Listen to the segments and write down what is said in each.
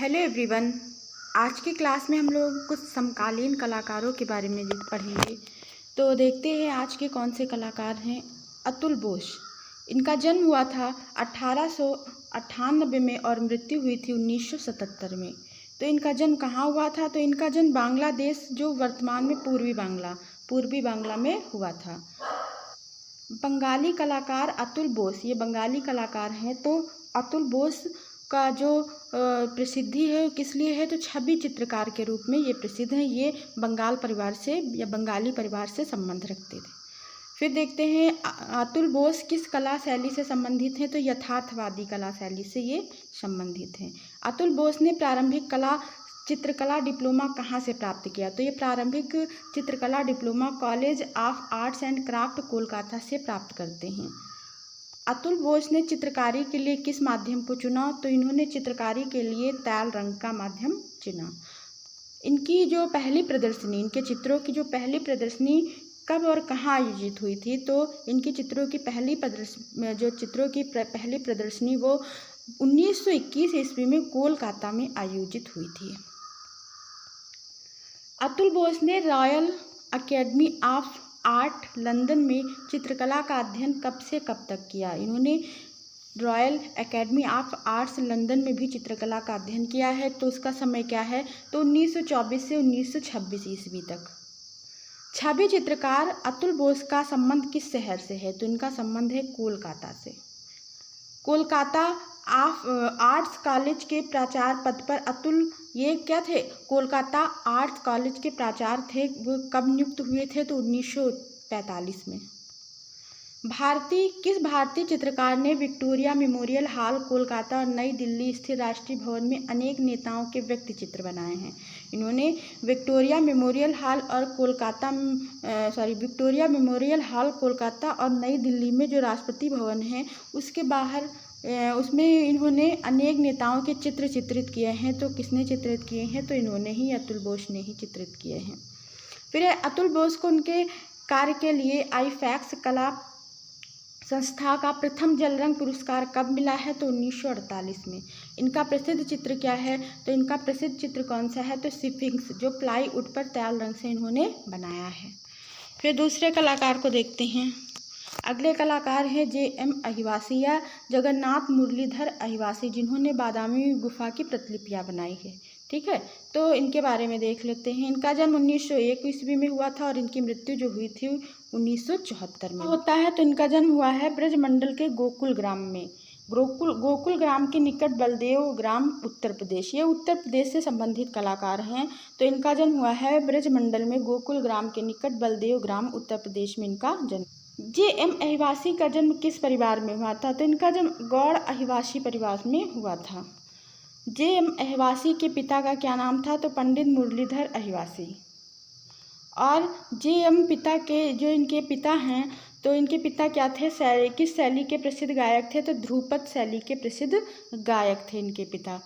Hello everyone. आज की class में हम लोग कुछ समकालीन कलाकारों के बारे में पढ़ेंगे। तो देखते हैं आज के कौन से कलाकार हैं। अतुल बोस, इनका जन्म हुआ था 1898 में और मृत्यु हुई थी 1977 में। तो इनका जन्म कहाँ हुआ था? तो इनका जन्म बांग्लादेश, जो वर्तमान में पूर्वी बांग्ला में हुआ था। बंगाली कलाकार अतुल बोस, ये बंगाली कलाकार हैं। तो अतुल बोस का जो प्रसिद्धि है किस लिए है? तो छवि चित्रकार के रूप में ये प्रसिद्ध हैं। ये बंगाली परिवार से संबंध रखते थे। फिर देखते हैं अतुल बोस किस कला शैली से संबंधित हैं? तो यथार्थवादी कला शैली से ये संबंधित हैं। अतुल बोस ने प्रारंभिक चित्रकला डिप्लोमा कहाँ से प्राप्त किया? तो ये प्रारंभिक चित्रकला diploma college of arts and craft Kolkata से प्राप्त करते हैं। अतुल बोस ने चित्रकारी के लिए किस माध्यम को चुना? तो इन्होंने चित्रकारी के लिए तैल रंग का माध्यम चुना। इनकी जो पहली प्रदर्शनी, इनके चित्रों की जो पहली प्रदर्शनी कब और कहाँ आयोजित हुई थी? तो इनके चित्रों की पहली प्रदर्शनी वो 1921 ईस्वी में कोलकाता में आयोजित हुई थी। अतुल बोस ने royal academy of art London में चित्रकला का अध्ययन कब से कब तक किया? इन्होंने royal academy of arts London में भी चित्रकला का अध्ययन किया है। तो उसका समय क्या है? तो 1924 से 1926 ईस्वी तक। छवि चित्रकार अतुल बोस का संबंध किस शहर से है? तो इनका संबंध है कोलकाता से। कोलकाता आर्ट्स कॉलेज के प्राचार्य पद पर अतुल ये क्या थे? कोलकाता आर्ट्स कॉलेज के प्राचार्य थे। वो कब नियुक्त हुए थे? तो 1945 में। किस भारतीय चित्रकार ने विक्टोरिया मेमोरियल हॉल कोलकाता और नई दिल्ली स्थित राष्ट्रीय भवन में अनेक नेताओं के व्यक्ति चित्र बनाए हैं? इन्होंने विक्टोरिया मेमोरियल हॉल कोलकाता और नई दिल्ली में जो राष्ट्रपति भवन है उसके बाहर उसमें इन्होंने अनेक नेताओं के चित्र चित्रित किए हैं। तो किसने चित्रित किए हैं? तो इन्होंने ही, अतुल बोस ने ही चित्रित किए हैं। फिर अतुल बोस को उनके कार्य के लिए आईफैक्स कला संस्था का प्रथम जल रंग पुरस्कार कब मिला है? तो 1948 में। इनका प्रसिद्ध चित्र क्या है? तो इनका प्रसिद्ध चित्र कौन सा है? तो स्फिंक्स, जो प्लाईवुड पर तैल रंग से इन्होंने बनाया है। फिर दूसरे कलाकार को देखते हैं। अगले कलाकार हैं J.M. अहिवासी या जगन्नाथ मुरलीधर अहिवासी, जिन्होंने बादामी गुफा की प्रतिलिपियाँ बनाई है। ठीक है, तो इनके बारे में देख लेते हैं। इनका जन्म 1901 ईस्वी में हुआ था और इनकी मृत्यु जो हुई थी 1974 में होता है। तो इनका जन्म हुआ है ब्रजमंडल के गोकुल ग्राम में। गोकुल ग्राम के निकट बलदेव ग्राम, उत्तर प्रदेश। ये उत्तर प्रदेश से संबंधित कलाकार हैं। तो इनका जन्म हुआ है ब्रजमंडल में, गोकुल ग्राम के निकट बलदेव ग्राम, उत्तर प्रदेश में इनका जन्म। J.M. अहिवासी का जन्म किस परिवार में हुआ था? तो इनका जन्म गौड़ अहिवासी परिवार में हुआ था। J.M. अहिवासी के पिता का क्या नाम था? तो पंडित मुरलीधर अहिवासी। और J.M. जो इनके पिता हैं, तो इनके पिता क्या थे? किस शैली के प्रसिद्ध गायक थे? तो ध्रुपद शैली के प्रसिद्ध गायक थे इनके पिता।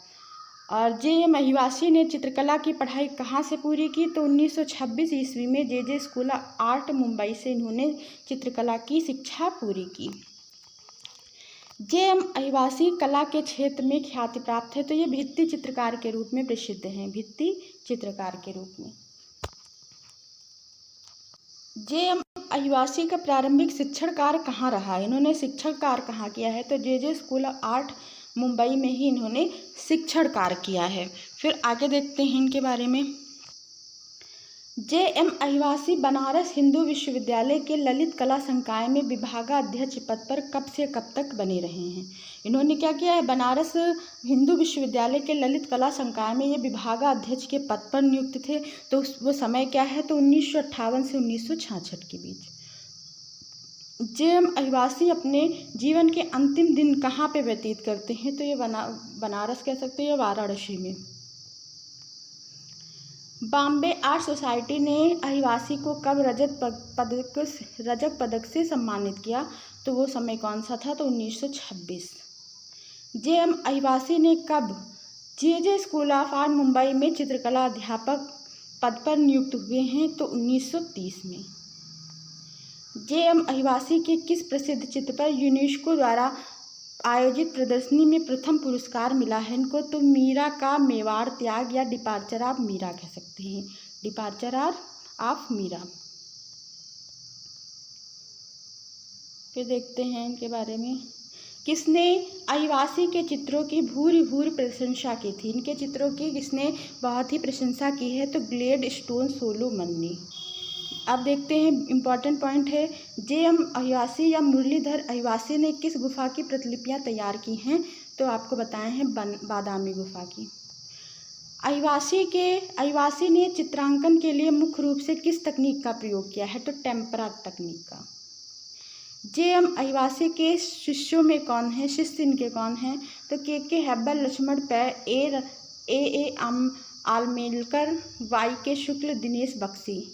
और J.M. अहिवासी ने चित्रकला की पढ़ाई कहाँ से पूरी की? तो 1926 ईस्वी में J.J. School of art Mumbai से इन्होंने चित्रकला की शिक्षा पूरी की। J.M. अहिवासी कला के क्षेत्र में ख्याति प्राप्त है। तो ये भित्ति चित्रकार के रूप में प्रसिद्ध हैं, भित्ति चित्रकार के रूप में। J.M. अहिवासी का प्रारंभिक शिक्षण कार्य कहाँ रहा? इन्होंने शिक्षण कार्य कहाँ किया है? तो J.J. School of art Mumbai में ही इन्होंने शिक्षण कार्य किया है। फिर आगे देखते हैं इनके बारे में। J.M. अहिवासी बनारस हिंदू विश्वविद्यालय के ललित कला संकाय में विभागाध्यक्ष पद पर कब से कब तक बने रहे हैं? इन्होंने क्या किया है? बनारस हिंदू विश्वविद्यालय के ललित कला संकाय में ये विभागाध्यक्ष के पद पर नियुक्त थे। तो वो समय क्या है? तो 1958 से 1966 के बीच। J.M. अहिवासी अपने जीवन के अंतिम दिन कहाँ पे व्यतीत करते हैं? तो ये बनारस कह सकते हैं या वाराणसी में। बॉम्बे आर्ट सोसाइटी ने अहिवासी को कब रजत पदक से सम्मानित किया? तो वो समय कौन सा था? तो 1926। J.M. अहिवासी ने कब J.J. School of art Mumbai में चित्रकला अध्यापक पद पर नियुक्त हुए हैं? तो 1930 में। J.M. अहिवासी के किस प्रसिद्ध चित्र पर यूनेस्को द्वारा आयोजित प्रदर्शनी में प्रथम पुरस्कार मिला है इनको, तो मीरा का मेवाड़ त्याग या डिपार्चर ऑफ मीरा कह सकते हैं, डिपार्चर ऑफ मीरा। फिर देखते हैं इनके बारे में, किसने आदिवासी के चित्रों की भूरी भूरी प्रशंसा की थी, इनके चित्रों की किसने बहुत ही प्रशंसा की है, तो ग्लेडस्टोन सोलोमन ने। अब देखते हैं इम्पॉर्टेंट पॉइंट है, जे.एम. अहिवासी या मुरलीधर अहिवासी ने किस गुफा की प्रतिलिपियां तैयार की हैं, तो आपको बताए हैं बादामी गुफा की। अहिवासी ने चित्रांकन के लिए मुख्य रूप से किस तकनीक का प्रयोग किया है, तो टेम्परा तकनीक का। जे.एम. अहिवासी के शिष्यों में कौन है, शिष्य इनके कौन हैं, तो के हेब्बर, लक्ष्मण पै, ए आलमेलकर, वाई.के. शुक्ल, दिनेश बख्शी।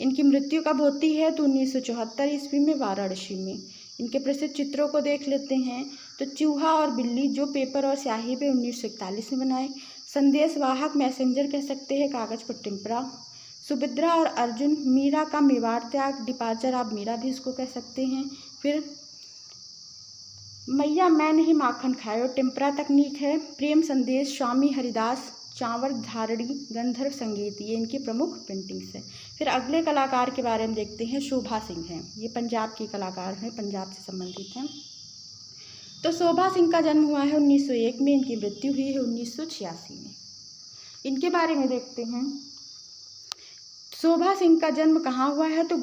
इनकी मृत्यु कब होती है, तो 1974 ईस्वी में वाराणसी में। इनके प्रसिद्ध चित्रों को देख लेते हैं, तो चूहा और बिल्ली जो पेपर और स्याही पे 1941 में बनाए। संदेश वाहक मैसेंजर कह सकते हैं, कागज पर टेम्परा। सुभद्रा और अर्जुन, मीरा का मेवाड़ त्याग, डिपार्चर ऑफ मीरा भी इसको कह सकते हैं। फिर मैया मैं नहीं माखन खायो, टेम्परा तकनीक है। प्रेम संदेश, स्वामी हरिदास, चांवर धारणी, गंधर्व संगीत, ये इनकी प्रमुख पेंटिंग्स हैं। फिर अगले कलाकार के बारे में देखते हैं, शोभा सिंह हैं, ये पंजाब की कलाकार हैं, पंजाब से संबंधित हैं। तो शोभा सिंह का जन्म हुआ है 1901 में, इनकी मृत्यु हुई है 1986 में। इनके बारे में देखते हैं, शोभा सिंह का जन्म कहाँ हुआ है, तो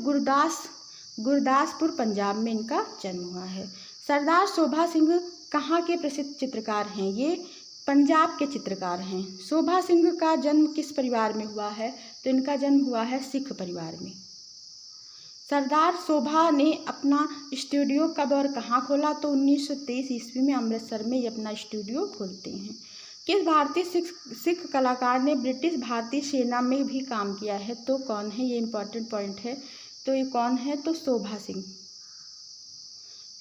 गुरदासपुर पंजाब में इनका जन्म हुआ है। सरदार शोभा सिंह कहाँ के प्रसिद्ध चित्रकार हैं, ये पंजाब के चित्रकार हैं। शोभा सिंह का जन्म किस परिवार में हुआ है, तो इनका जन्म हुआ है सिख परिवार में। सरदार शोभा ने अपना स्टूडियो कब और कहाँ खोला, तो 1923 ईस्वी में अमृतसर में ये अपना स्टूडियो खोलते हैं। किस भारतीय सिख कलाकार ने ब्रिटिश भारतीय सेना में भी काम किया है, तो कौन है, ये इम्पोर्टेंट पॉइंट है, तो ये कौन है, तो शोभा सिंह।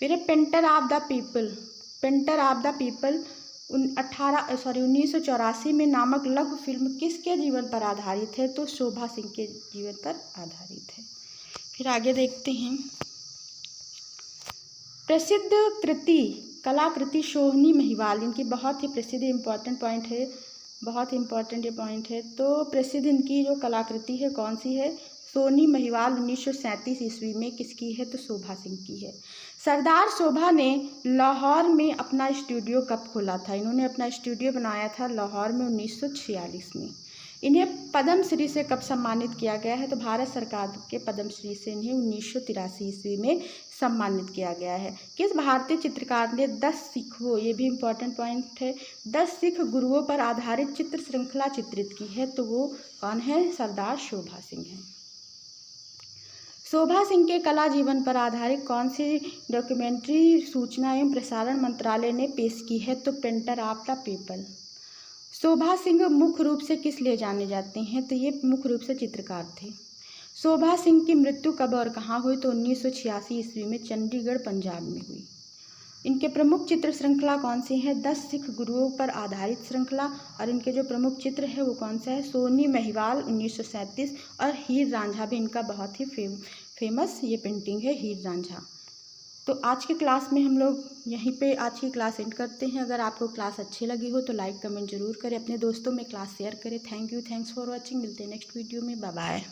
फिर पेंटर ऑफ द पीपल 1984 में नामक लघु फिल्म किसके जीवन पर आधारित है, तो शोभा सिंह के जीवन पर आधारित है। फिर आगे देखते हैं, प्रसिद्ध कलाकृति सोहनी महिवाल, इनकी बहुत ही प्रसिद्ध इम्पॉर्टेंट पॉइंट है, बहुत ही इम्पॉर्टेंट ये पॉइंट है। तो प्रसिद्ध इनकी जो कलाकृति है कौन सी है, सोहनी महिवाल 1937 ईस्वी में किसकी है, तो शोभा सिंह की है। सरदार शोभा ने लाहौर में अपना स्टूडियो कब खोला था, इन्होंने अपना स्टूडियो बनाया था लाहौर में 1946 में। इन्हें पद्मश्री से कब सम्मानित किया गया है, तो भारत सरकार के पद्मश्री से इन्हें 1983 ईस्वी में सम्मानित किया गया है। किस भारतीय चित्रकार ने 10 सिखों, ये भी इम्पोर्टेंट पॉइंट है, 10 सिख गुरुओं पर आधारित चित्र श्रृंखला चित्रित की है, तो वो कौन है, सरदार शोभा सिंह हैं। शोभा सिंह के कला जीवन पर आधारित कौन सी डॉक्यूमेंट्री सूचना एवं प्रसारण मंत्रालय ने पेश की है, तो पेंटर ऑफ द पीपल। शोभा सिंह मुख्य रूप से किस लिए जाने जाते हैं, तो ये मुख्य रूप से चित्रकार थे। शोभा सिंह की मृत्यु कब और कहाँ हुई, तो 1986 ईस्वी में चंडीगढ़ पंजाब में हुई। इनके प्रमुख चित्र श्रृंखला कौन सी है, 10 सिख गुरुओं पर आधारित श्रृंखला, और इनके जो प्रमुख चित्र है वो कौन सा है, सोनी महिवाल 1937 और हीर रांझा भी इनका बहुत ही फेमस ये पेंटिंग है, हीर रांझा। तो आज की क्लास में हम लोग यहीं पे आज की क्लास एंड करते हैं। अगर आपको क्लास अच्छी लगी हो तो लाइक कमेंट जरूर करें, अपने दोस्तों में क्लास शेयर करें। Thank you, thanks for watching. मिलते हैं नेक्स्ट वीडियो में, बाय बाय।